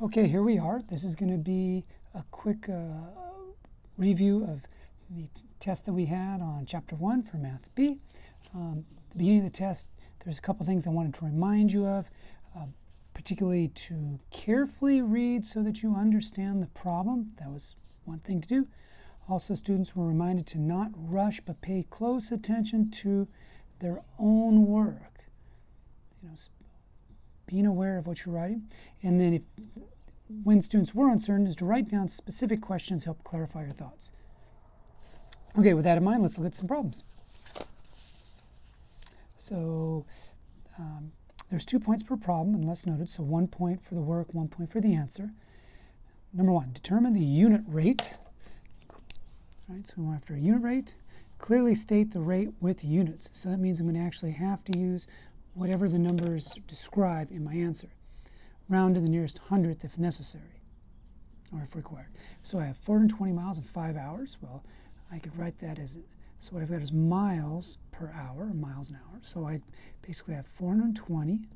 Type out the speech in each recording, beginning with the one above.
Okay, here we are. This is going to be a quick review of the test that we had on Chapter 1 for Math B. At the beginning of the test, there's a couple things I wanted to remind you of, particularly to carefully read so that you understand the problem. That was one thing to do. Also, students were reminded to not rush but pay close attention to their own work. Being aware of what you're writing. And then when students were uncertain, is to write down specific questions to help clarify your thoughts. Okay, with that in mind, let's look at some problems. So there's 2 points per problem, unless noted. So 1 point for the work, 1 point for the answer. Number 1, determine the unit rate. All right, so we want after a unit rate. Clearly state the rate with units. So that means I'm going to actually have to use whatever the numbers describe in my answer. Round to the nearest hundredth if necessary, or if required. So I have 420 miles in 5 hours. Well, I could write that as, so what I've got is miles per hour, or miles an hour. So I basically have 420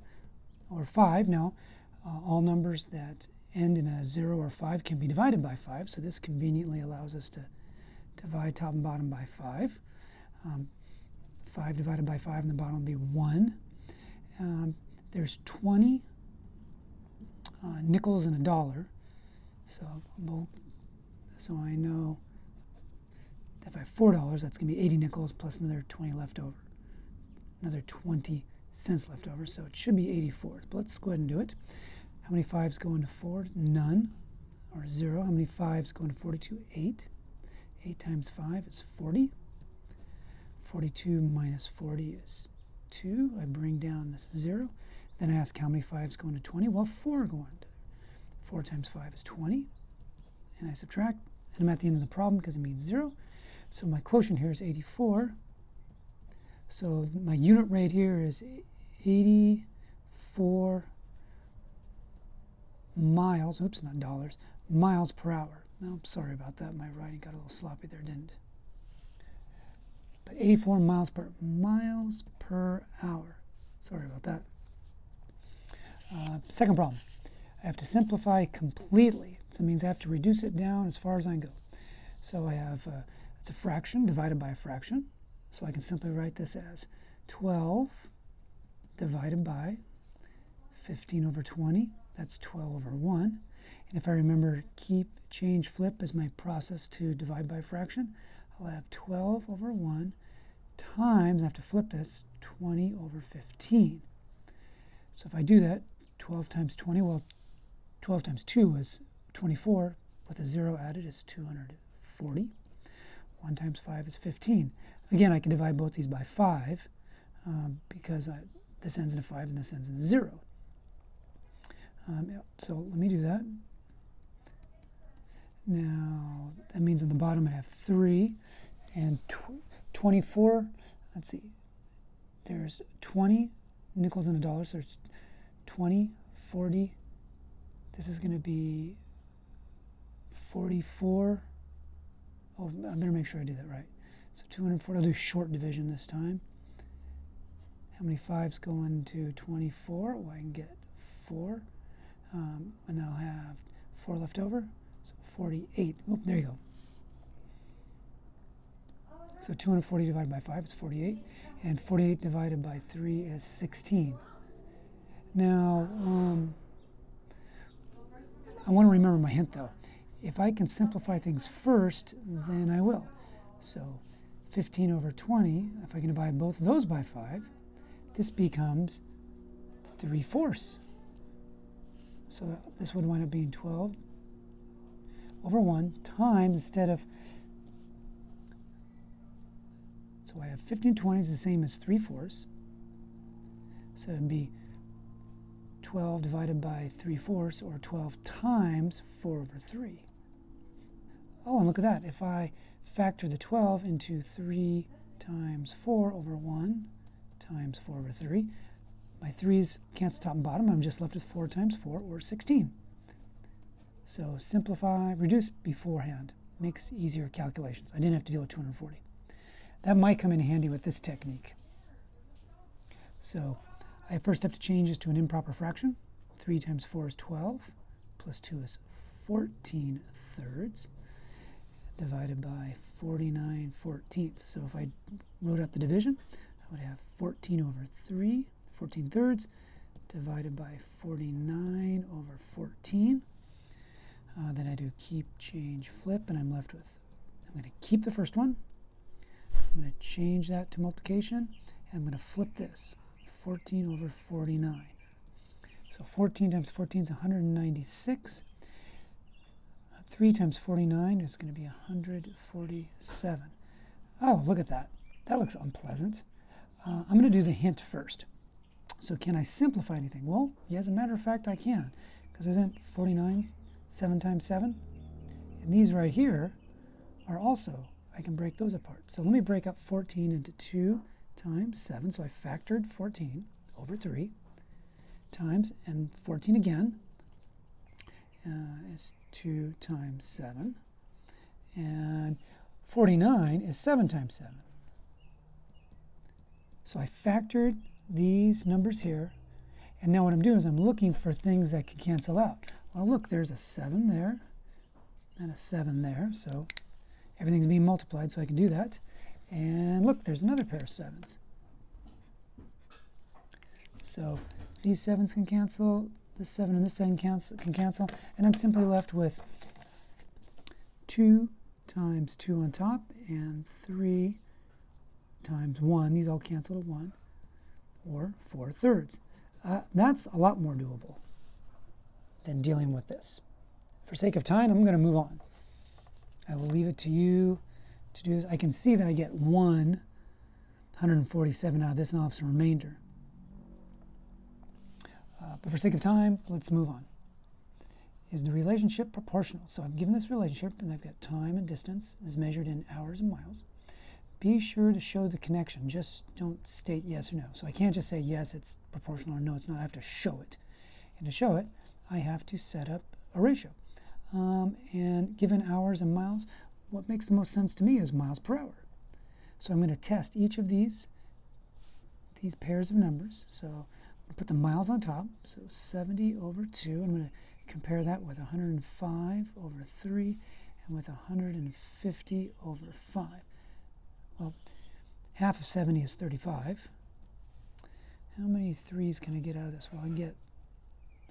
over 5. Now, all numbers that end in a 0 or 5 can be divided by 5. So this conveniently allows us to divide top and bottom by 5. 5 divided by 5 and the bottom will be 1. There's 20 nickels and a dollar, so I know if I have $4, that's going to be 80 nickels plus another 20 left over, another 20 cents left over, so it should be 84. But let's go ahead and do it. How many 5s go into 4? None, or 0. How many 5s go into 42? 8. 8 times 5 is 40. 42 minus 40 is 2. I bring down this 0. Then I ask how many 5s go into 20? Well, 4 go into. 4 times 5 is 20. And I subtract. And I'm at the end of the problem because it means 0. So my quotient here is 84. So my unit rate here is 84 miles. Oops, not dollars. Miles per hour. No, sorry about that. My writing got a little sloppy there, didn't it? But 84 miles per hour. Sorry about that. Second problem. I have to simplify completely. So it means I have to reduce it down as far as I can go. So I have, it's a fraction divided by a fraction. So I can simply write this as 12 divided by 15 over 20. That's 12 over 1. And if I remember keep, change, flip as my process to divide by a fraction, I'll have 12 over 1 times, I have to flip this, 20 over 15. So if I do that, 12 times 20, well, 12 times 2 is 24. With a 0 added is 240. 1 times 5 is 15. Again, I can divide both these by 5 because this ends in a 5 and this ends in a 0. So let me do that. Now, that means on the bottom I have 3 and 24. Let's see. There's 20 nickels and a dollar, so there's 20, 40. This is going to be 44. Oh, I better make sure I do that right. So 240. I'll do short division this time. How many 5s go into 24? Well, I can get 4. And I'll have 4 left over. So 48. Oh, there you go. So 240 divided by 5 is 48. And 48 divided by 3 is 16. Now, I want to remember my hint, though. If I can simplify things first, then I will. So 15 over 20, if I can divide both of those by 5, this becomes 3/4. So this would wind up being 12 over 1 times, instead of, so I have 15 20 is the same as 3/4. So it'd be 12 divided by 3/4, or 12 times 4 over 3. Oh, and look at that. If I factor the 12 into 3 times 4 over 1 times 4 over 3, my 3's cancel top and bottom. I'm just left with 4 times 4, or 16. So simplify, reduce beforehand. Makes easier calculations. I didn't have to deal with 240. That might come in handy with this technique. So I first have to change this to an improper fraction. 3 times 4 is 12. plus 2 is 14 thirds, divided by 49 14ths. So if I wrote out the division, I would have 14 over 3, 14 thirds, divided by 49 over 14. Then I do keep, change, flip, and I'm left with, I'm going to keep the first one. I'm going to change that to multiplication, and I'm going to flip this, 14 over 49. So 14 times 14 is 196. 3 times 49 is going to be 147. Oh, look at that. That looks unpleasant. I'm going to do the hint first. So can I simplify anything? Well, yeah, as a matter of fact, I can. Because isn't 49 7 times 7? And these right here are also, I can break those apart. So let me break up 14 into 2 times 7. So I factored 14 over 3 times, and 14 again is 2 times 7. And 49 is 7 times 7. So I factored these numbers here, and now what I'm doing is I'm looking for things that can cancel out. Well, look, there's a 7 there and a 7 there, so everything's being multiplied, so I can do that. And look, there's another pair of 7s. So these 7s can cancel, this 7 and this 7 can cancel, and I'm simply left with 2 times 2 on top and 3 times 1. These all cancel to 1, or 4 thirds. That's a lot more doable than dealing with this. For sake of time, I'm going to move on. I will leave it to you to do this. I can see that I get 147 out of this, and I'll have some remainder. But for sake of time, let's move on. Is the relationship proportional? So I'm given this relationship, and I've got time and distance is measured in hours and miles. Be sure to show the connection. Just don't state yes or no. So I can't just say yes, it's proportional, or no, it's not. I have to show it. And to show it, I have to set up a ratio. And given hours and miles, what makes the most sense to me is miles per hour. So I'm going to test each of these pairs of numbers. So I'm going to put the miles on top. So 70 over 2. I'm going to compare that with 105 over 3 and with 150 over 5. Well, half of 70 is 35. How many 3's can I get out of this? Well, I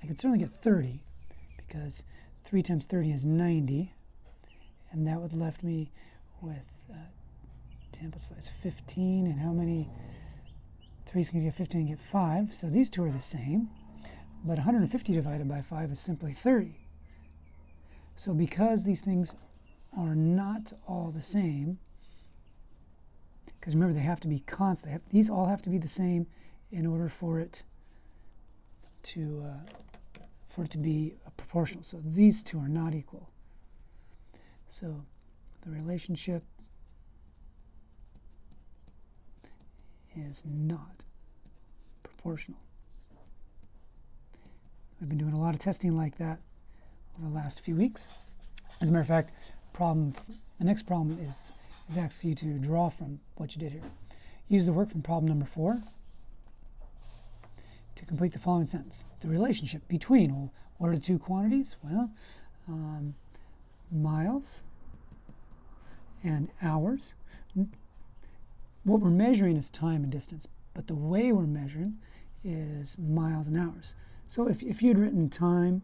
can certainly get 30, because 3 times 30 is 90, and that would left me with 10 plus 5 is 15, and how many 3's can you get? 15 and get 5, so these two are the same, but 150 divided by 5 is simply 30. So because these things are not all the same, because remember, they have to be constant. These all have to be the same in order for it to be proportional. So these two are not equal. So the relationship is not proportional. We've been doing a lot of testing like that over the last few weeks. As a matter of fact, the next problem is asking you to draw from what you did here. Use the work from problem number 4 to complete the following sentence. The relationship between, well, what are the two quantities? Well, miles and hours. What we're measuring is time and distance, but the way we're measuring is miles and hours. So if you'd written time,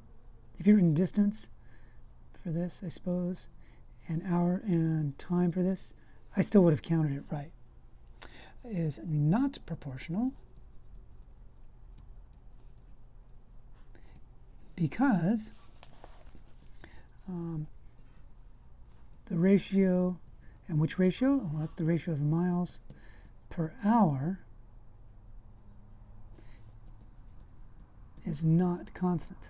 if you'd written distance for this, I suppose, and hour and time for this, I still would have counted it right. Is not proportional because the ratio, and which ratio? Well, that's the ratio of miles per hour, is not constant.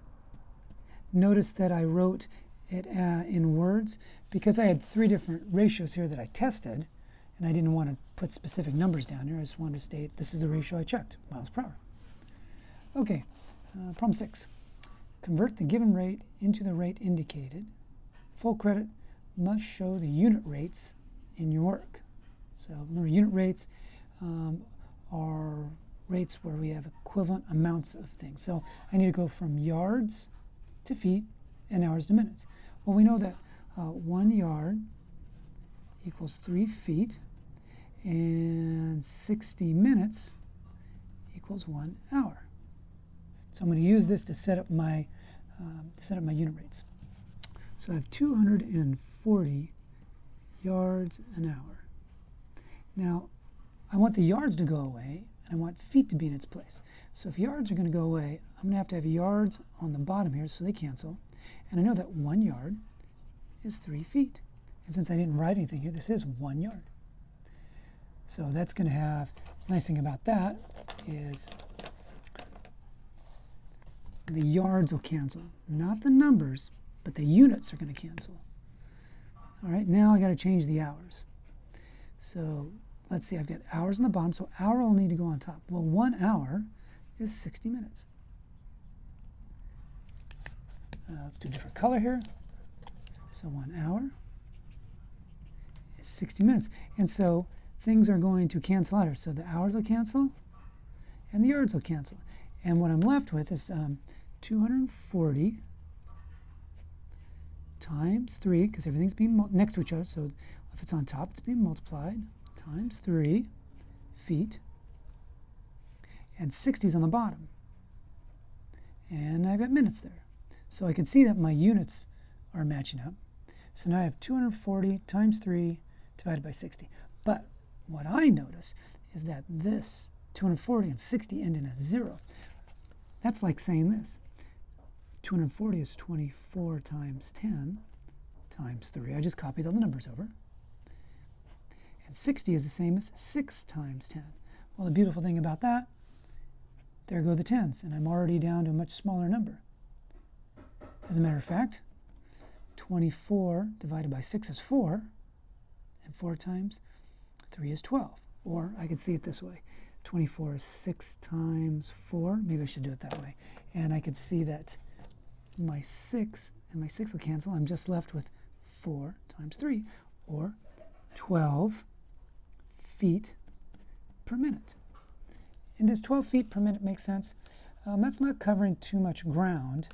Notice that I wrote it in words because I had 3 different ratios here that I tested, and I didn't want to put specific numbers down here. I just wanted to state this is the ratio I checked, miles per hour. Okay, problem 6. Convert the given rate into the rate indicated. Full credit must show the unit rates in your work. So remember, unit rates are rates where we have equivalent amounts of things. So I need to go from yards to feet and hours to minutes. Well, we know that 1 yard equals 3 feet, and 60 minutes equals 1 hour. So I'm going to use this to set up my unit rates. So I have 240 yards an hour. Now, I want the yards to go away, and I want feet to be in its place. So if yards are going to go away, I'm going to have yards on the bottom here so they cancel. And I know that 1 yard is 3 feet. And since I didn't write anything here, this is 1 yard. So that's going to have, the nice thing about that is the yards will cancel. Not the numbers, but the units are going to cancel. All right, now I got to change the hours. So let's see, I've got hours on the bottom, so hour will need to go on top. Well, 1 hour is 60 minutes. Let's do a different color here. So 1 hour is 60 minutes. And so things are going to cancel out here. So the hours will cancel, and the yards will cancel. And what I'm left with is 240 times 3, because everything's being next to each other. So if it's on top, it's being multiplied, times 3 feet. And 60 is on the bottom. And I've got minutes there. So I can see that my units are matching up. So now I have 240 times 3 divided by 60. But what I notice is that this 240 and 60 end in a 0. That's like saying this. 240 is 24 times 10 times 3. I just copied all the numbers over. And 60 is the same as 6 times 10. Well, the beautiful thing about that, there go the tens, and I'm already down to a much smaller number. As a matter of fact, 24 divided by 6 is 4, and 4 times 3 is 12. Or I could see it this way. 24 is 6 times 4. Maybe I should do it that way. And I could see that my 6 and my 6 will cancel. I'm just left with 4 times 3, or 12 feet per minute. And does 12 feet per minute make sense? That's not covering too much ground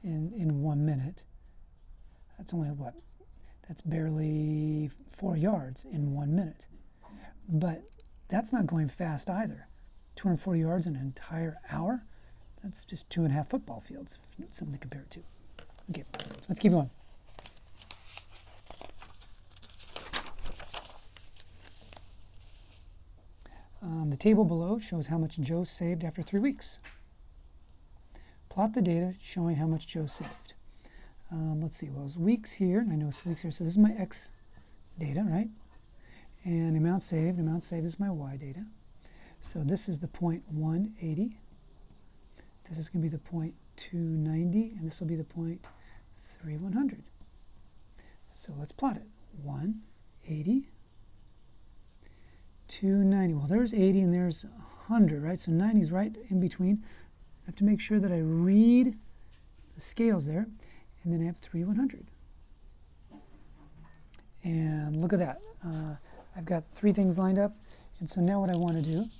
in 1 minute. That's only what? That's barely 4 yards in 1 minute. But that's not going fast either. 240 yards in an entire hour? That's just 2.5 football fields, something to compare it to. Okay, let's keep going. The table below shows how much Joe saved after 3 weeks. Plot the data showing how much Joe saved. Let's see, well, it's weeks here, and I know it's weeks here, so this is my X data, right? And amount saved is my Y data. So this is the point 180. This is going to be the point 290, and this will be the point 3100. So let's plot it. 180, 290. Well, there's 80 and there's 100, right? So 90 is right in between. I have to make sure that I read the scales there, and then I have 3100. And look at that. I've got 3 things lined up, and so now what I want to do,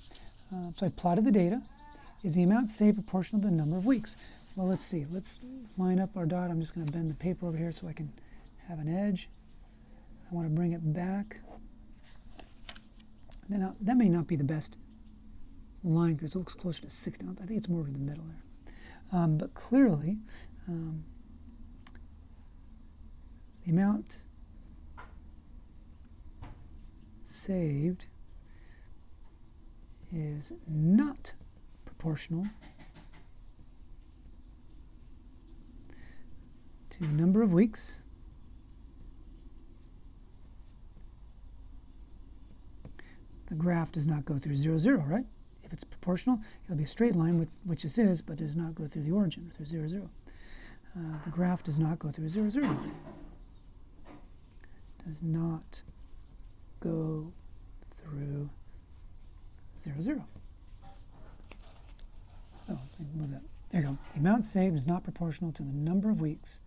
so I plotted the data. Is the amount saved proportional to the number of weeks? Well, let's see. Let's line up our dot. I'm just going to bend the paper over here so I can have an edge. I want to bring it back. Now, that may not be the best line because it looks closer to 60. I think it's more in the middle there. But clearly, the amount saved is not proportional to number of weeks the graph does not go through 0, 0, right? If it's proportional, it'll be a straight line, with which this is, but does not go through the origin, through 0, 0. The graph does not go through 0, 0. Does not go through 0, 0. Oh, move that. There you go. The amount saved is not proportional to the number of weeks.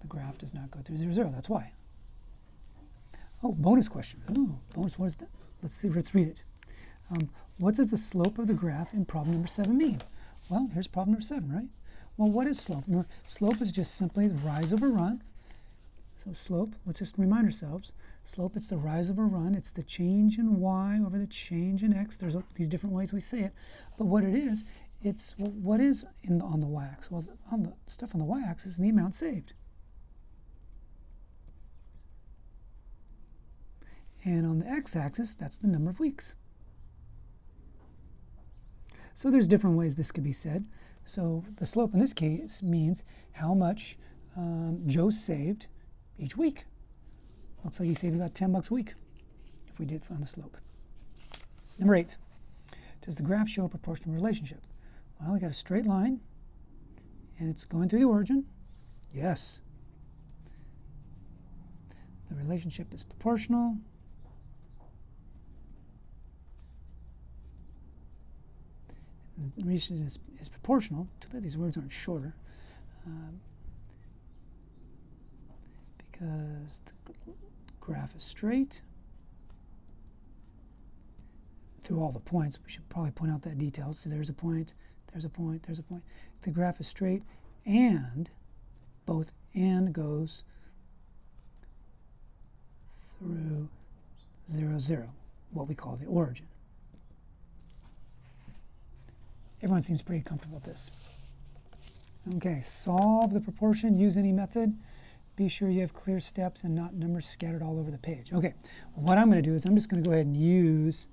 The graph does not go through 0, 0. That's why. Oh, bonus question. Oh, bonus, what is that? Let's see, let's read it. What does the slope of the graph in problem number 7 mean? Well, here's problem number 7, right? Well, what is slope? Slope is just simply the rise over run. So slope, let's just remind ourselves, slope, it's the rise over run. It's the change in y over the change in x. There's these different ways we say it. But what it is, it's what is on the y-axis? Well, on the stuff on the y-axis is the amount saved. And on the x-axis, that's the number of weeks. So there's different ways this could be said. So the slope in this case means how much Joe saved each week. Looks like he saved about $10 a week if we did on the slope. Number 8, does the graph show a proportional relationship? Well, we got a straight line, and it's going through the origin. Yes. The relationship is proportional. The relation is proportional. Too bad these words aren't shorter. Because the graph is straight through all the points. We should probably point out that detail. So there's a point, there's a point, there's a point. The graph is straight, and both and goes through 0, 0, what we call the origin. Everyone seems pretty comfortable with this. Okay, solve the proportion, use any method. Be sure you have clear steps and not numbers scattered all over the page. Okay, what I'm going to do is I'm just going to go ahead and use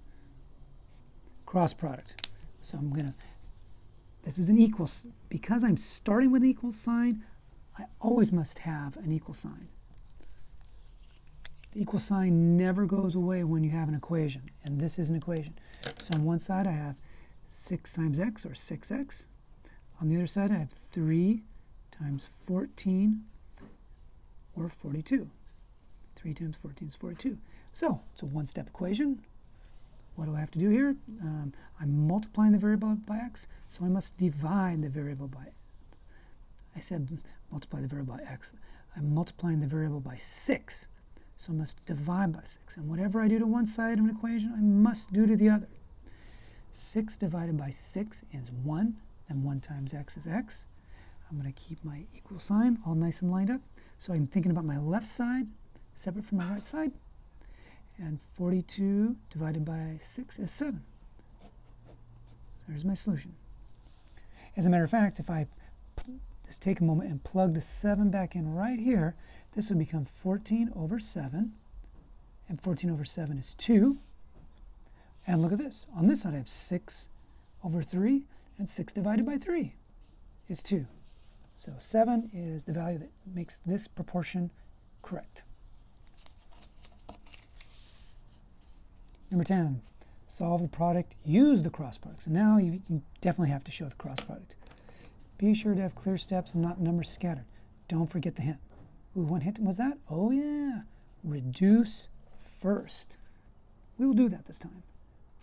cross product. So I'm going to, this is an equal, because I'm starting with an equal sign, I always must have an equal sign. The equal sign never goes away when you have an equation, and this is an equation. So on one side I have 6 times x, or 6x. On the other side I have 3 times 14, or 42. 3 times 14 is 42. So it's a one-step equation. What do I have to do here? I'm multiplying the variable by x, so I must divide the variable by, I said multiply the variable by x. I'm multiplying the variable by 6, so I must divide by 6. And whatever I do to one side of an equation, I must do to the other. 6 divided by 6 is 1, and 1 times x is x. I'm going to keep my equal sign all nice and lined up. So I'm thinking about my left side separate from my right side. And 42 divided by 6 is 7. There's my solution. As a matter of fact, if I just take a moment and plug the 7 back in right here, this would become 14 over 7. And 14 over 7 is 2. And look at this. On this side, I have 6 over 3, and 6 divided by 3 is 2. So 7 is the value that makes this proportion correct. Number 10, solve the product, use the cross product. So now you definitely have to show the cross product. Be sure to have clear steps and not numbers scattered. Don't forget the hint. Ooh, what hint was that? Oh yeah, reduce first. We will do that this time.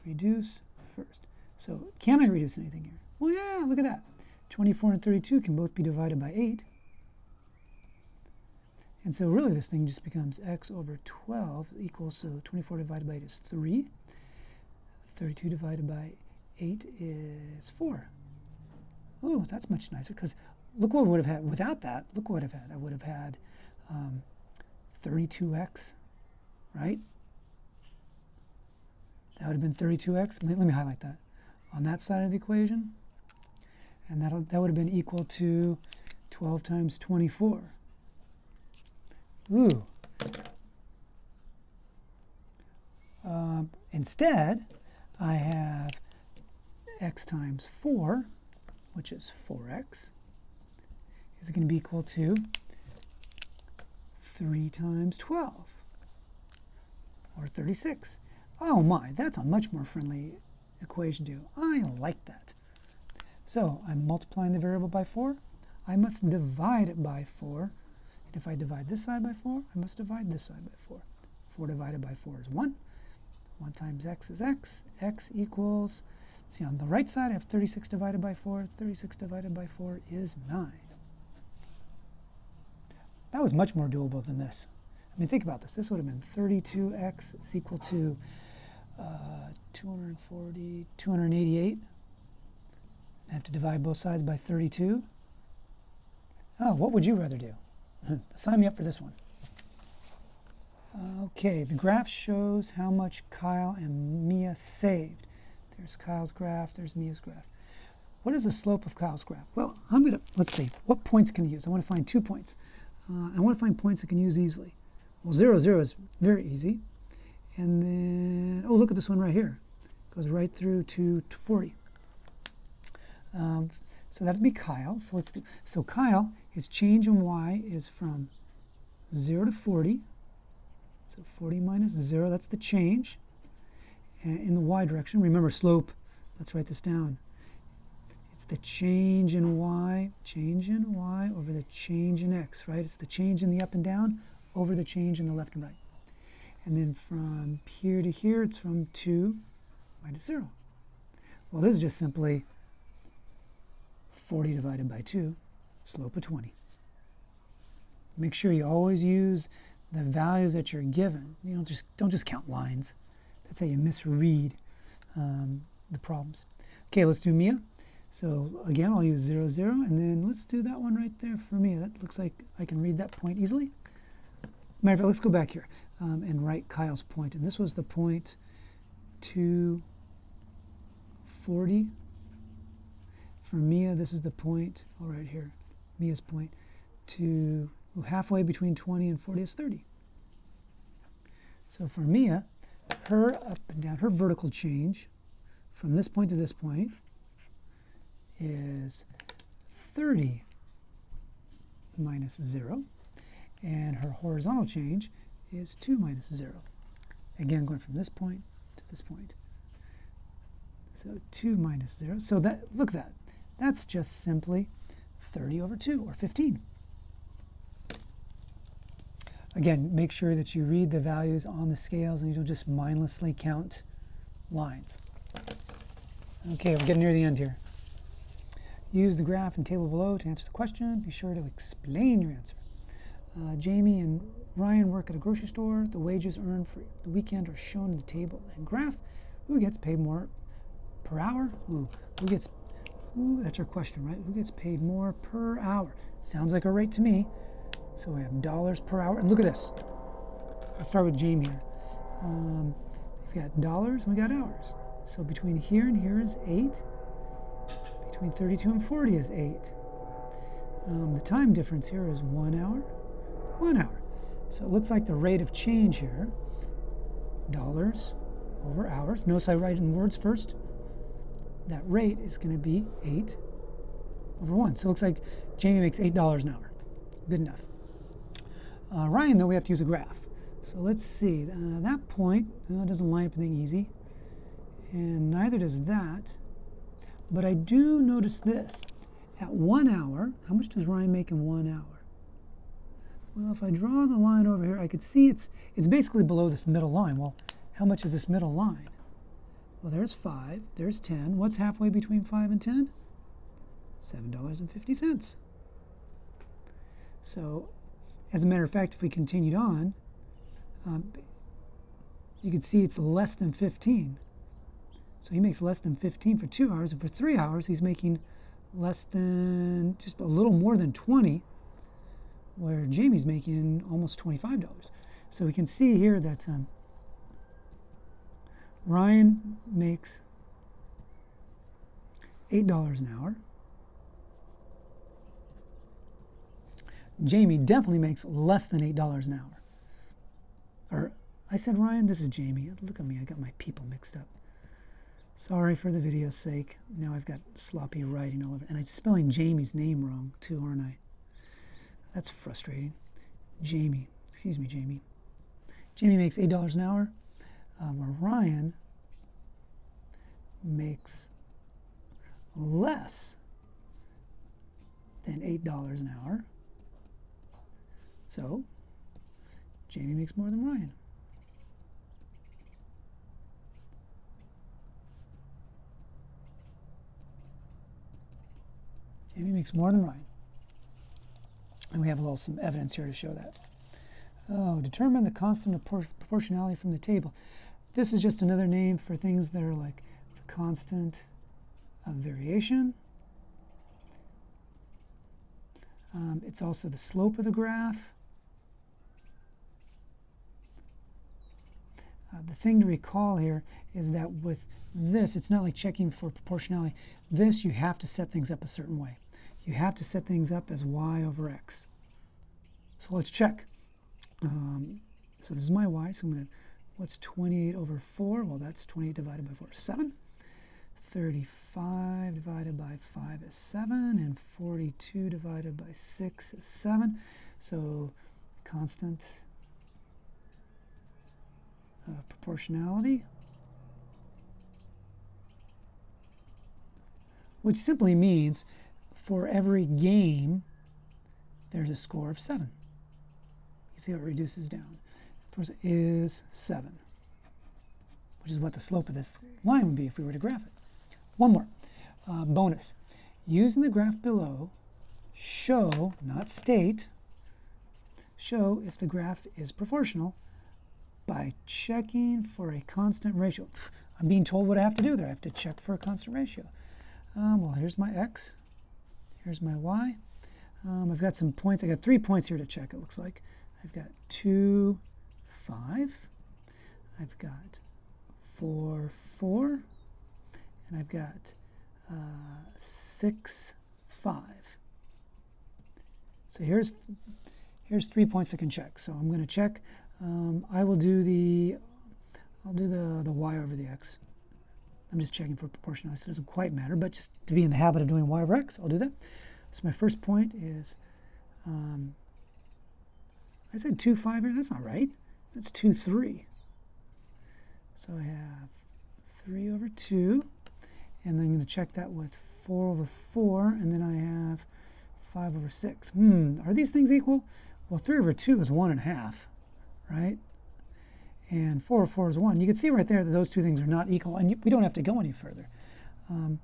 Reduce first. So can I reduce anything here? Well, yeah, look at that. 24 and 32 can both be divided by 8. And so really this thing just becomes x over 12 equals, so 24 divided by 8 is 3. 32 divided by 8 is 4. Oh, that's much nicer, because look what I would have had without that. Look what I'd have had. I would have had 32x, right? That would have been 32x. Let me highlight that. On that side of the equation. And that would have been equal to 12 times 24. Ooh. Instead, I have x times 4, which is 4x, is going to be equal to 3 times 12, or 36. Oh my, that's a much more friendly equation to do. I like that. So I'm multiplying the variable by 4. I must divide it by 4. And if I divide this side by 4, I must divide this side by 4. 4 divided by 4 is 1. 1 times x is x. X equals, see on the right side I have 36 divided by 4. 36 divided by 4 is 9. That was much more doable than this. I mean, think about this. This would have been 32x is equal to 288. I have to divide both sides by 32. Oh, what would you rather do? Sign me up for this one. Okay, the graph shows how much Kyle and Mia saved. There's Kyle's graph, there's Mia's graph. What is the slope of Kyle's graph? Well, let's see, what points can I use? I want to find 2 points. I want to find points I can use easily. Well, 0, 0 is very easy. And then, oh, look at this one right here. It goes right through to 40. So that'd be Kyle. So let's do, so Kyle, his change in y is from 0 to 40. So 40 minus 0, that's the change. And in the y direction, remember slope, let's write this down. It's the change in y over the change in x, right? It's the change in the up and down over the change in the left and right. And then from here to here, it's from 2 minus 0. Well, this is just simply 40 divided by 2, slope of 20. Make sure you always use the values that you're given. You don't just count lines. That's how you misread the problems. Okay, let's do Mia. So again, I'll use 0, 0, and then let's do that one right there for Mia. That looks like I can read that point easily. Matter of fact, let's go back here and write Kyle's point. And this was the point to 40. For Mia, this is the point, all right here, Mia's point to halfway between 20 and 40 is 30. So for Mia, her up and down, her vertical change from this point to this point is 30 minus 0. And her horizontal change is 2 minus 0. Again, going from this point to this point. So 2 minus 0. So that, look at that. That's just simply 30 over 2, or 15. Again, make sure that you read the values on the scales and you don't just mindlessly count lines. Okay, we're getting near the end here. Use the graph and table below to answer the question. Be sure to explain your answer. Jamie and Ryan work at a grocery store. The wages earned for the weekend are shown in the table and graph. Who gets paid more per hour? That's our question, right? Who gets paid more per hour? Sounds like a rate to me. So we have dollars per hour. And look at this. Let's start with Jamie here. We've got dollars and we got hours. So between here and here is 8. Between 32 and 40 is 8. The time difference here is 1 hour. 1 hour. So it looks like the rate of change here, dollars over hours. Notice I write in words first. That rate is going to be 8 over 1. So it looks like Jamie makes $8 an hour. Good enough. Ryan, though, we have to use a graph. So let's see. That point doesn't line up anything easy. And neither does that. But I do notice this. At 1 hour, how much does Ryan make in 1 hour? Well, if I draw the line over here, I could see it's basically below this middle line. Well, how much is this middle line? Well, there's 5, there's 10. What's halfway between 5 and 10? $7.50. So, as a matter of fact, if we continued on, you can see it's less than 15. So he makes less than 15 for 2 hours, and for 3 hours, he's making less than, just a little more than 20, where Jamie's making almost $25. So we can see here that Ryan makes $8 an hour. Jamie definitely makes less than $8 an hour. Or, I said Ryan, this is Jamie. Look at me, I got my people mixed up. Sorry for the video's sake. Now I've got sloppy writing all over it. And I'm spelling Jamie's name wrong too, aren't I? That's frustrating. Jamie, excuse me, Jamie. Jamie makes $8 an hour, where Ryan makes less than $8 an hour. So, Jamie makes more than Ryan. Jamie makes more than Ryan. And we have some evidence here to show that. Oh, determine the constant of proportionality from the table. This is just another name for things that are like the constant of variation. It's also the slope of the graph. The thing to recall here is that with this, it's not like checking for proportionality. This, you have to set things up a certain way. You have to set things up as y over x. So let's check. So this is my y, so I'm going to, what's 28 over 4? Well, that's 28 divided by 4 is 7. 35 divided by 5 is 7, and 42 divided by 6 is 7. So constant proportionality, which simply means for every game, there's a score of 7. You see how it reduces down. Of course, it is 7, which is what the slope of this line would be if we were to graph it. One more. Bonus. Using the graph below, show, not state, show if the graph is proportional by checking for a constant ratio. I'm being told what I have to do there. I have to check for a constant ratio. Well, here's my x. Here's my y. I've got some points. I've got 3 points here to check, it looks like. I've got 2, 5. I've got 4, 4. And I've got 6, 5. So here's 3 points I can check. So I'm going to check. I'll do the y over the x. I'm just checking for proportionality, so it doesn't quite matter, but just to be in the habit of doing y over x, I'll do that. So my first point is, I said 2, 5 here. That's not right. That's 2, 3. So I have 3 over 2, and then I'm going to check that with 4 over 4, and then I have 5 over 6. Are these things equal? Well, 3 over 2 is 1.5, right? And 4 over 4 is 1. You can see right there that those two things are not equal, and we don't have to go any further. The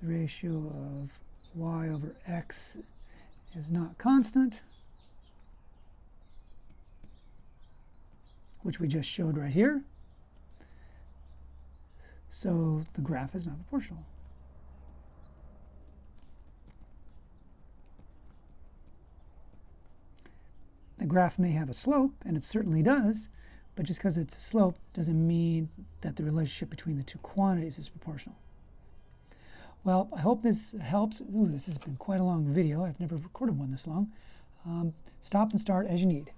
ratio of y over x is not constant, which we just showed right here. So the graph is not proportional. The graph may have a slope, and it certainly does, but just because it's a slope doesn't mean that the relationship between the two quantities is proportional. Well, I hope this helps. Ooh, this has been quite a long video. I've never recorded one this long. Stop and start as you need.